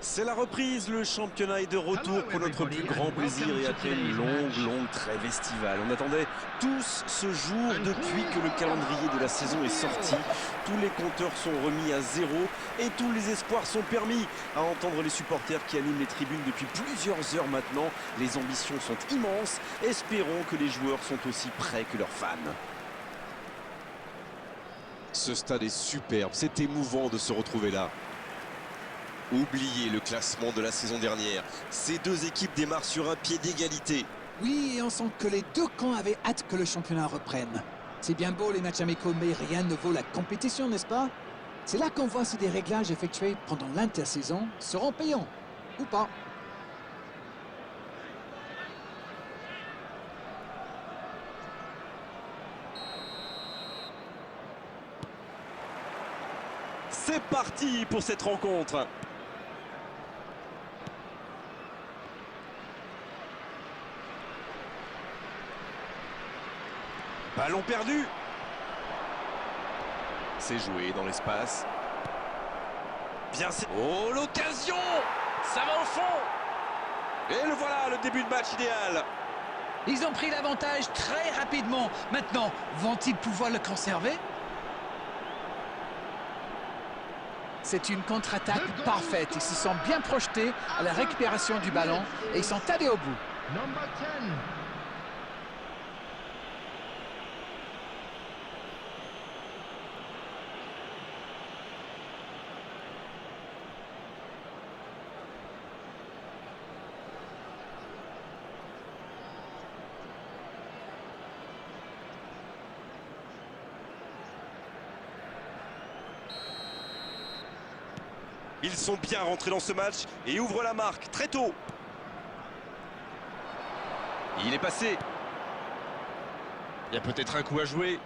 C'est la reprise, le championnat est de retour pour notre plus grand plaisir et après une longue trêve estivale. On attendait tous ce jour depuis que le calendrier de la saison est sorti. Tous les compteurs sont remis à zéro et tous les espoirs sont permis. À entendre les supporters qui animent les tribunes depuis plusieurs heures maintenant, les ambitions sont immenses. Espérons que les joueurs sont aussi prêts que leurs fans. Ce stade est superbe, c'est émouvant de se retrouver là. Oubliez le classement de la saison dernière. Ces deux équipes démarrent sur un pied d'égalité. Oui, et on sent que les deux camps avaient hâte que le championnat reprenne. C'est bien beau les matchs amicaux, mais rien ne vaut la compétition, n'est-ce pas? C'est là qu'on voit si des réglages effectués pendant l'intersaison seront payants, ou pas. C'est parti pour cette rencontre. Ballon perdu. C'est joué dans l'espace. Bien, c'est... Oh, l'occasion! Ça va au fond! Et le voilà, le début de match idéal. Ils ont pris l'avantage très rapidement. Maintenant, vont-ils pouvoir le conserver? C'est une contre-attaque parfaite. Ils se sont bien projetés à la récupération du ballon et ils sont allés au bout. Ils sont bien rentrés dans ce match et ouvrent la marque très tôt. Il est passé. Il y a peut-être un coup à jouer.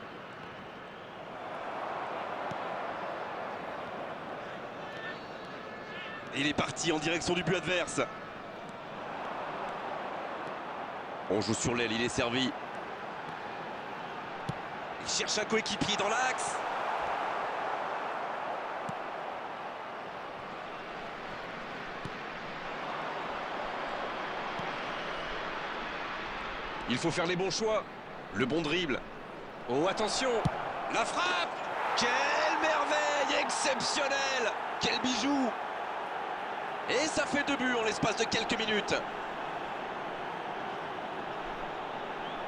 Il est parti en direction du but adverse. On joue sur l'aile, il est servi. Il cherche un coéquipier dans l'axe. Il faut faire les bons choix. Le bon dribble. Oh, attention. La frappe. Quelle merveille exceptionnelle. Quel bijou. Et ça fait 2 buts en l'espace de quelques minutes.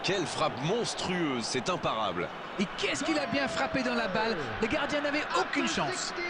Quelle frappe monstrueuse, c'est imparable. Et qu'est-ce qu'il a bien frappé dans la balle? Le gardien n'avait aucune chance. «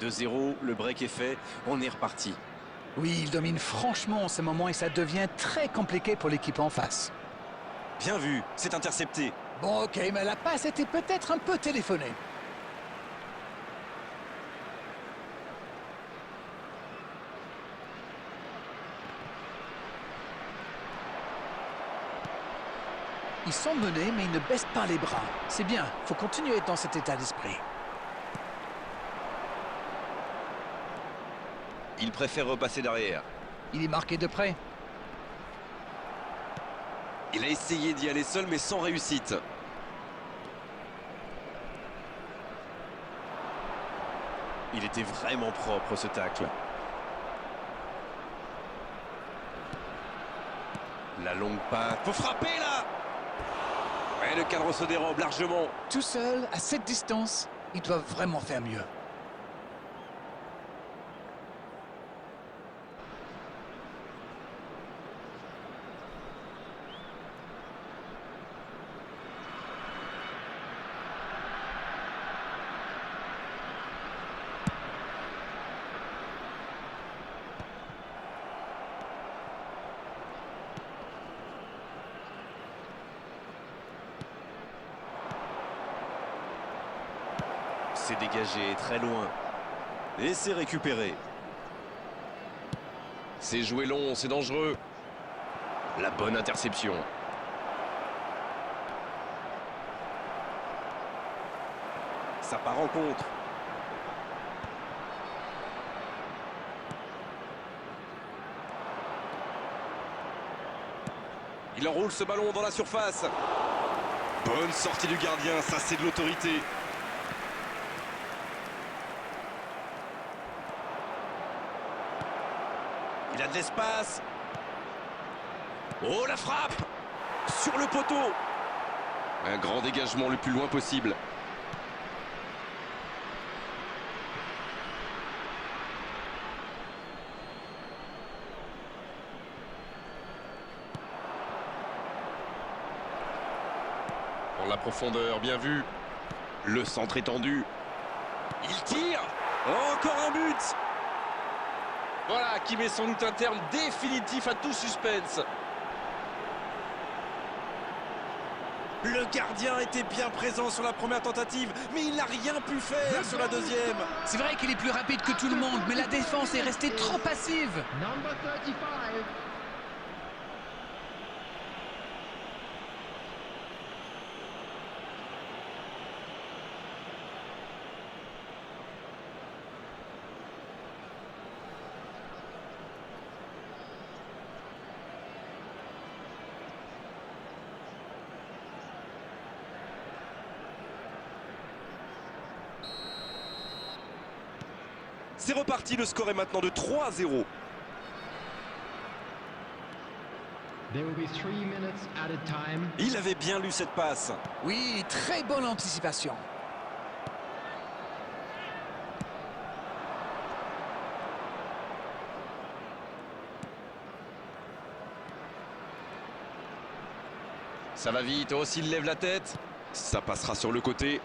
2-0, le break est fait, on est reparti. » Oui, il domine franchement en ce moment et ça devient très compliqué pour l'équipe en face. Bien vu, c'est intercepté. Bon, ok, mais la passe était peut-être un peu téléphonée. Ils sont menés, mais ils ne baissent pas les bras. C'est bien, faut continuer dans cet état d'esprit. Il préfère repasser derrière. Il est marqué de près. Il a essayé d'y aller seul, mais sans réussite. Il était vraiment propre, ce tacle. La longue passe. Faut frapper, là! Ouais, le cadre se dérobe largement. Tout seul, à cette distance, ils doivent vraiment faire mieux. c'est dégagé, très loin. Et c'est récupéré. C'est joué long, c'est dangereux. La bonne interception. Ça part en contre. Il enroule ce ballon dans la surface. Bonne sortie du gardien, ça c'est de l'autorité. Il a de l'espace. Oh, la frappe! Sur le poteau! Un grand dégagement le plus loin possible. Dans la profondeur, bien vu. Le centre est tendu. Il tire! Encore un but! Voilà qui met sans doute un terme définitif à tout suspense. Le gardien était bien présent sur la première tentative, mais il n'a rien pu faire sur la deuxième. C'est vrai qu'il est plus rapide que tout le monde, mais la défense est restée trop passive. Number 35. C'est reparti, le score est maintenant de 3-0. There will be 3 minutes added time. Il avait bien lu cette passe. Oui, très bonne anticipation. Ça va vite, oh s'il lève la tête. Ça passera sur le côté.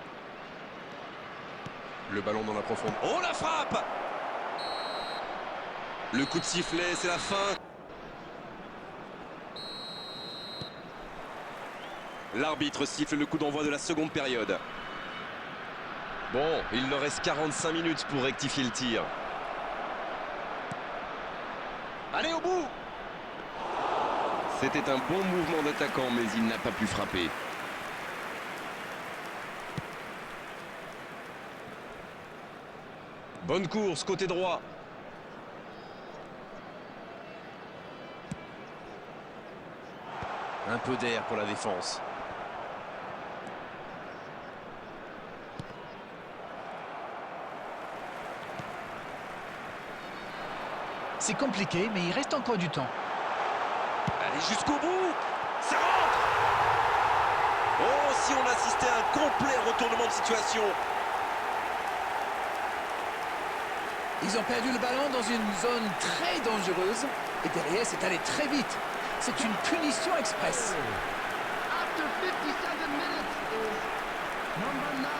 Le ballon dans la profondeur. Oh, la frappe! Le coup de sifflet, c'est la fin. L'arbitre siffle le coup d'envoi de la seconde période. Bon, il leur reste 45 minutes pour rectifier le tir. Allez, au bout! C'était un bon mouvement d'attaquant, mais il n'a pas pu frapper. Bonne course, côté droit. Un peu d'air pour la défense. C'est compliqué, mais il reste encore du temps. Allez, jusqu'au bout! Ça rentre! Oh, si on assistait à un complet retournement de situation. Ils ont perdu le ballon dans une zone très dangereuse et derrière c'est allé très vite. C'est une punition express. After 57 minutes is number 9.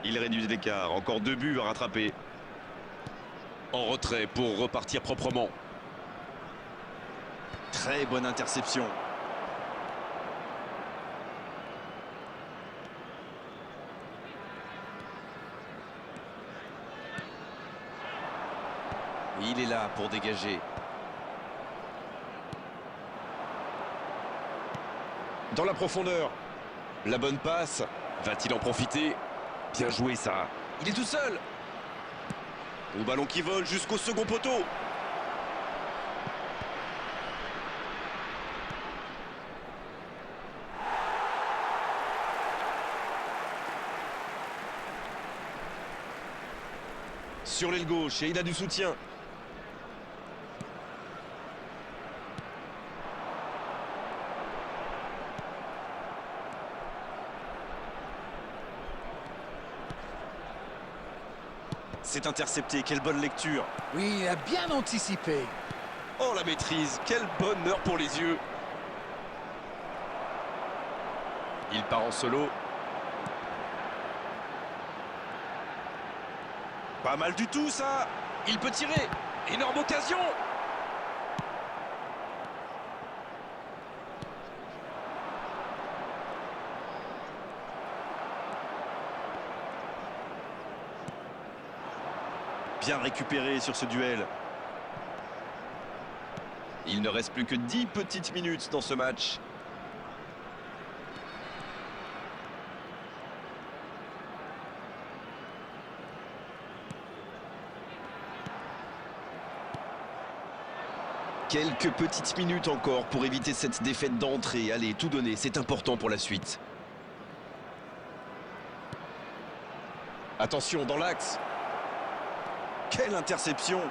Il réduit l'écart, encore 2 buts à rattraper. En retrait pour repartir proprement. Très bonne interception. Il est là pour dégager. Dans la profondeur. La bonne passe. Va-t-il en profiter? Bien joué ça. Il est tout seul. Au ballon qui vole jusqu'au second poteau. Sur l'aile gauche et il a du soutien. C'est intercepté, quelle bonne lecture. Oui, il a bien anticipé. Oh, la maîtrise, quel bonheur pour les yeux. Il part en solo. Pas mal du tout ça. Il peut tirer. Énorme occasion. Bien récupéré sur ce duel. Il ne reste plus que 10 petites minutes dans ce match. Quelques petites minutes encore pour éviter cette défaite d'entrée. Allez, tout donner, c'est important pour la suite. Attention, dans l'axe. Quelle interception!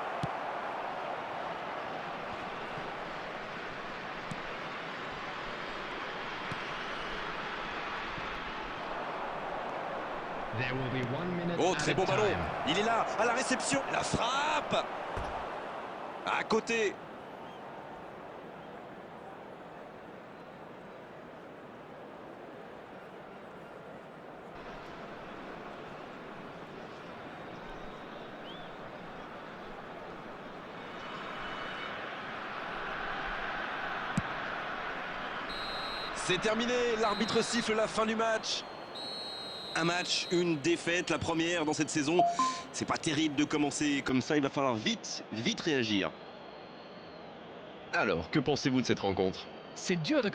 There will be 1 minute Oh, très beau added ballon. time. Il est là, à la réception. La frappe. À côté. C'est terminé. L'arbitre siffle la fin du match. Un match, une défaite, la première dans cette saison. C'est pas terrible de commencer comme ça, il va falloir vite réagir. Alors, que pensez-vous de cette rencontre? C'est dur de